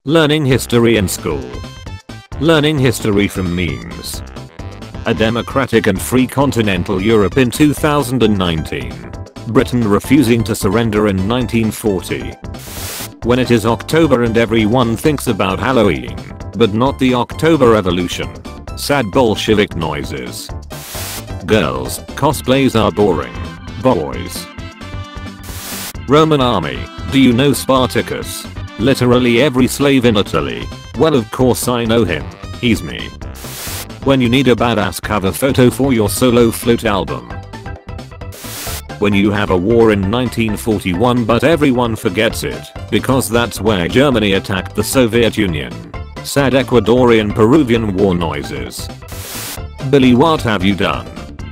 Learning history in school. Learning history from memes. A democratic and free continental Europe in 2019. Britain refusing to surrender in 1940. When it is October and everyone thinks about Halloween, but not the October Revolution. Sad Bolshevik noises. Girls, cosplays are boring. Boys. Roman army. Do you know Spartacus? Literally every slave in Italy. Well, of course I know him. He's me. When you need a badass cover photo for your solo flute album. When you have a war in 1941 but everyone forgets it, because that's where Germany attacked the Soviet Union. Sad Ecuadorian Peruvian war noises. Billy, what have you done?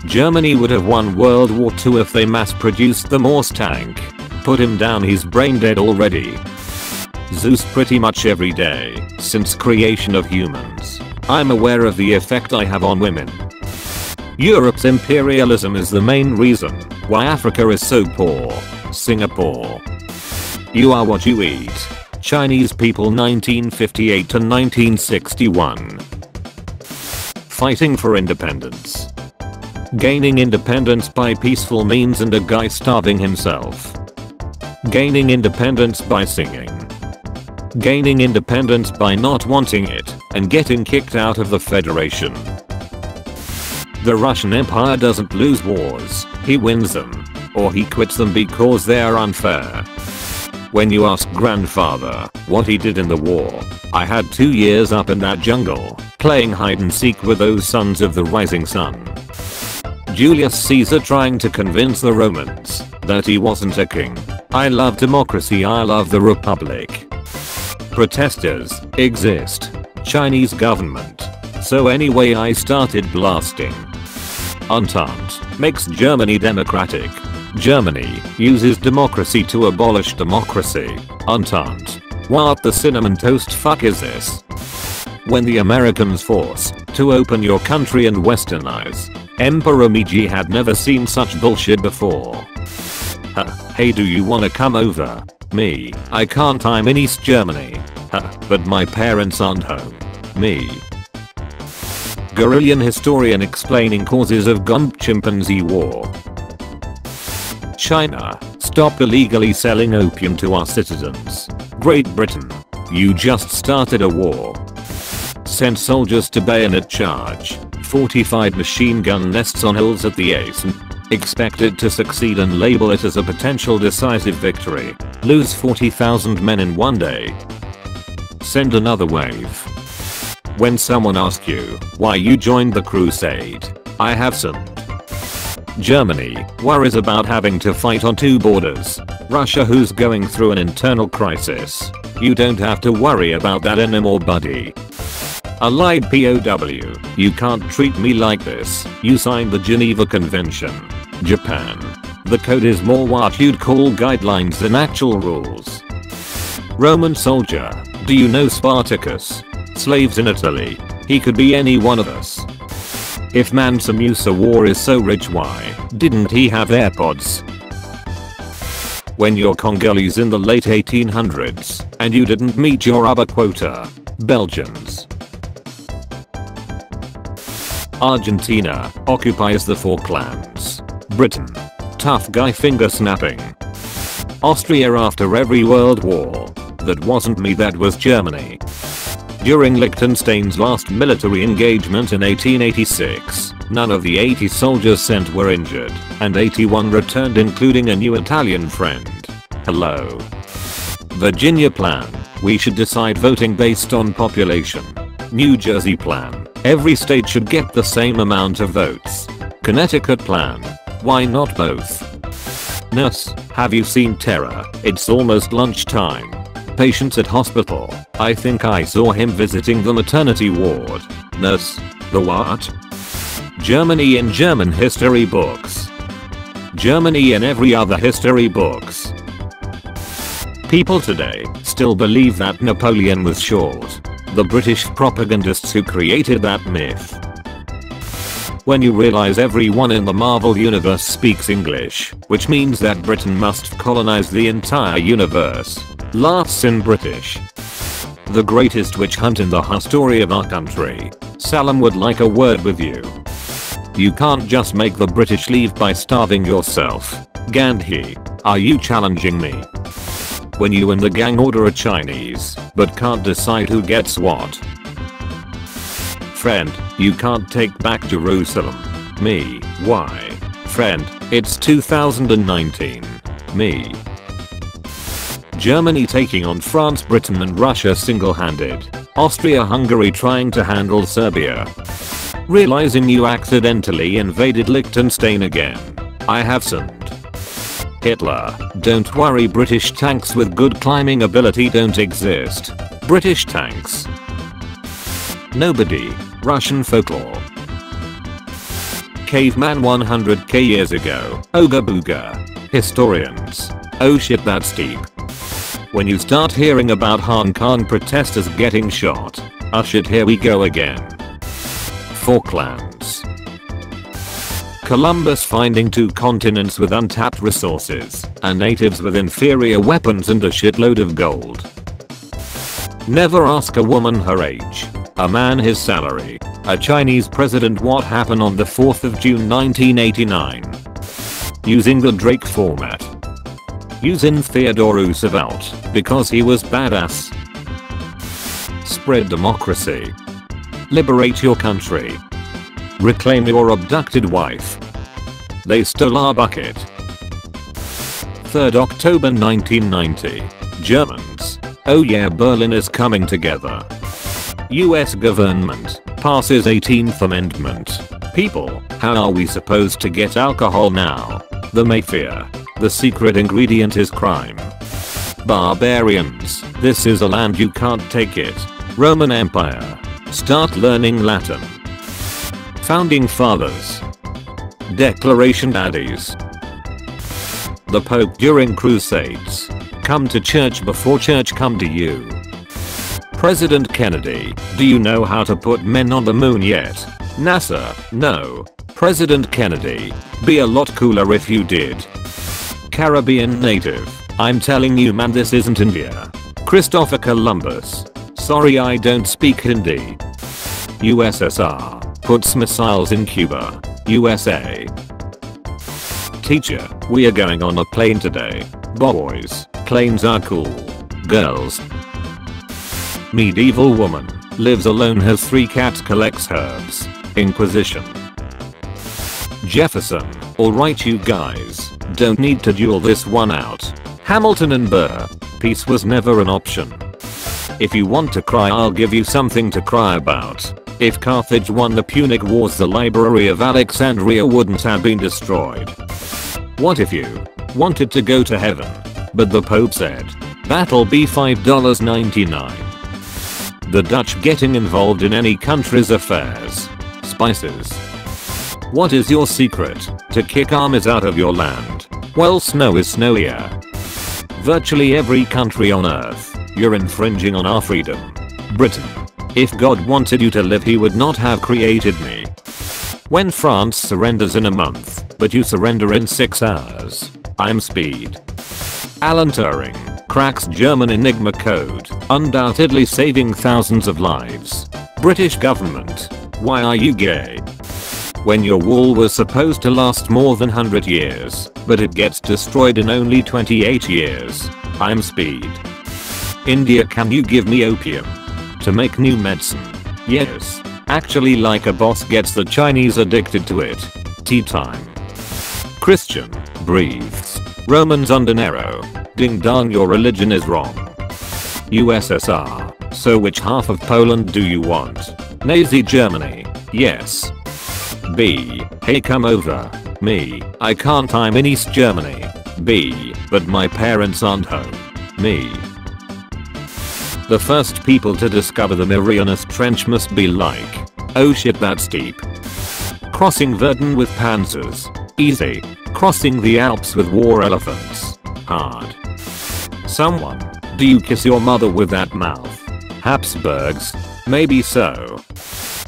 Germany would have won World War II if they mass produced the Morse tank. Put him down, he's brain dead already. Zeus pretty much every day, since creation of humans. I'm aware of the effect I have on women. Europe's imperialism is the main reason why Africa is so poor. Singapore. You are what you eat. Chinese people 1958 to 1961. Fighting for independence. Gaining independence by peaceful means and a guy starving himself. Gaining independence by singing. Gaining independence by not wanting it and getting kicked out of the Federation. The Russian Empire doesn't lose wars, he wins them. Or he quits them because they're unfair. When you ask grandfather what he did in the war, I had 2 years up in that jungle, playing hide and seek with those sons of the rising sun. Julius Caesar trying to convince the Romans that he wasn't a king. I love democracy, I love the republic. Protesters exist. Chinese government. So anyway I started blasting. Entente makes Germany democratic. Germany uses democracy to abolish democracy. Entente. What the cinnamon toast fuck is this? When the Americans force to open your country and westernize. Emperor Meiji had never seen such bullshit before. Hey, do you wanna come over? Me, I can't, I'm in East Germany. But my parents aren't home. Me. Gorillian historian explaining causes of Gombe Chimpanzee War. China, stop illegally selling opium to our citizens. Great Britain, you just started a war. Sent soldiers to bayonet charge. Fortified machine gun nests on hills at the Ace and expected to succeed and label it as a potential decisive victory. Lose 40,000 men in one day. Send another wave. When someone asks you why you joined the crusade, I have some. Germany worries about having to fight on two borders. Russia who's going through an internal crisis. You don't have to worry about that anymore, buddy. Allied POW, you can't treat me like this. You signed the Geneva Convention. Japan. The code is more what you'd call guidelines than actual rules. Roman soldier. Do you know Spartacus? Slaves in Italy. He could be any one of us. If Mansa Musa war is so rich, why didn't he have AirPods? When you're Congolese in the late 1800s and you didn't meet your rubber quota. Belgians. Argentina occupies the Falklands. Britain. Tough guy finger snapping. Austria after every world war. That wasn't me, that was Germany. During Liechtenstein's last military engagement in 1886, none of the 80 soldiers sent were injured, and 81 returned including a new Italian friend. Hello. Virginia plan, we should decide voting based on population. New Jersey plan, every state should get the same amount of votes. Connecticut plan, why not both? Nurse, have you seen Terror? It's almost lunchtime. Patients at hospital, I think I saw him visiting the maternity ward. Nurse, the what? Germany in German history books. Germany in every other history books. People today still believe that Napoleon was short. The British propagandists who created that myth. When you realize everyone in the Marvel universe speaks English, which means that Britain must colonize the entire universe. Laughs in British. The greatest witch hunt in the story of our country. Salam would like a word with you. You can't just make the British leave by starving yourself. Gandhi, are you challenging me? When you and the gang order a Chinese, but can't decide who gets what. Friend, you can't take back Jerusalem. Me, why? Friend, it's 2019. Me. Germany taking on France, Britain and Russia single-handed. Austria-Hungary trying to handle Serbia. Realizing you accidentally invaded Liechtenstein again. I have sinned. Hitler, don't worry, British tanks with good climbing ability don't exist. British tanks. Nobody. Russian folklore. Caveman 100k years ago. Ooga booga. Historians. Oh shit, that's deep. When you start hearing about Hong Kong protesters getting shot. Ah shit, here we go again. Falklands. Columbus finding 2 continents with untapped resources, and natives with inferior weapons and a shitload of gold. Never ask a woman her age, a man his salary, a Chinese president what happened on the 4th of June 1989. Using the Drake format. Using Theodore Roosevelt, because he was badass. Spread democracy. Liberate your country. Reclaim your abducted wife. They stole our bucket. 3rd October 1990. Germans. Oh yeah, Berlin is coming together. US government passes 18th Amendment. People, how are we supposed to get alcohol now? The Mayfair. The secret ingredient is crime. Barbarians. This is a land you can't take it. Roman Empire. Start learning Latin. Founding Fathers. Declaration Daddies. The Pope during Crusades. Come to church before church come to you. President Kennedy. Do you know how to put men on the moon yet? NASA. No. President Kennedy. Be a lot cooler if you did. Caribbean native. I'm telling you man, this isn't India. Christopher Columbus. Sorry, I don't speak Hindi. USSR. Puts missiles in Cuba. USA. Teacher, we are going on a plane today. Boys, planes are cool. Girls. Medieval woman, lives alone, has 3 cats, collects herbs. Inquisition. Jefferson, alright you guys, don't need to duel this one out. Hamilton and Burr, peace was never an option. If you want to cry, I'll give you something to cry about. If Carthage won the Punic Wars, the Library of Alexandria wouldn't have been destroyed. What if you wanted to go to heaven, but the Pope said, that'll be $5.99. The Dutch getting involved in any country's affairs. Spices. What is your secret to kick armies out of your land? Well, snow is snowier. Virtually every country on earth, you're infringing on our freedom. Britain. If God wanted you to live, he would not have created me. When France surrenders in a month, but you surrender in 6 hours. I'm speed. Alan Turing cracks German enigma code, undoubtedly saving thousands of lives. British government. Why are you gay? When your wall was supposed to last more than 100 years, but it gets destroyed in only 28 years. I'm speed. India, can you give me opium to make new medicine? Yes. Actually, like a boss gets the Chinese addicted to it. Tea time. Christian. Breathes. Romans under Nero. Ding dong, your religion is wrong. USSR. So which half of Poland do you want? Nazi Germany. Yes. B. Hey, come over. Me. I can't, I'm in East Germany. B. But my parents aren't home. Me. The first people to discover the Marianas Trench must be like, oh shit, that's deep. Crossing Verdun with panzers. Easy. Crossing the Alps with war elephants. Hard. Someone. Do you kiss your mother with that mouth? Habsburgs? Maybe so.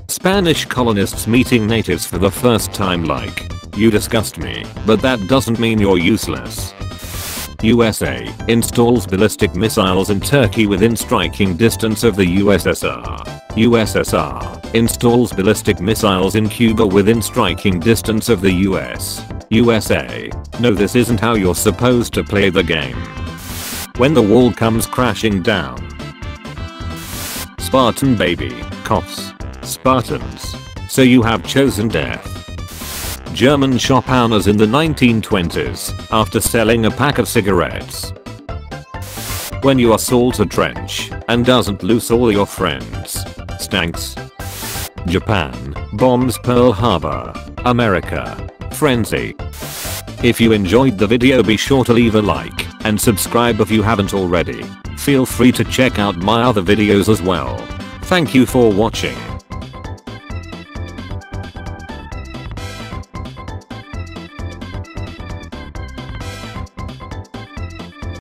Spanish colonists meeting natives for the first time, like, you disgust me, but that doesn't mean you're useless. USA installs ballistic missiles in Turkey within striking distance of the USSR. USSR installs ballistic missiles in Cuba within striking distance of the US. USA. No, this isn't how you're supposed to play the game. When the wall comes crashing down. Spartan baby coughs. Spartans. So you have chosen death. German shopowners in the 1920s, after selling a pack of cigarettes. When you assault a trench, and doesn't lose all your friends. Stanks. Japan, bombs Pearl Harbor. America. Frenzy. If you enjoyed the video, be sure to leave a like, and subscribe if you haven't already. Feel free to check out my other videos as well. Thank you for watching.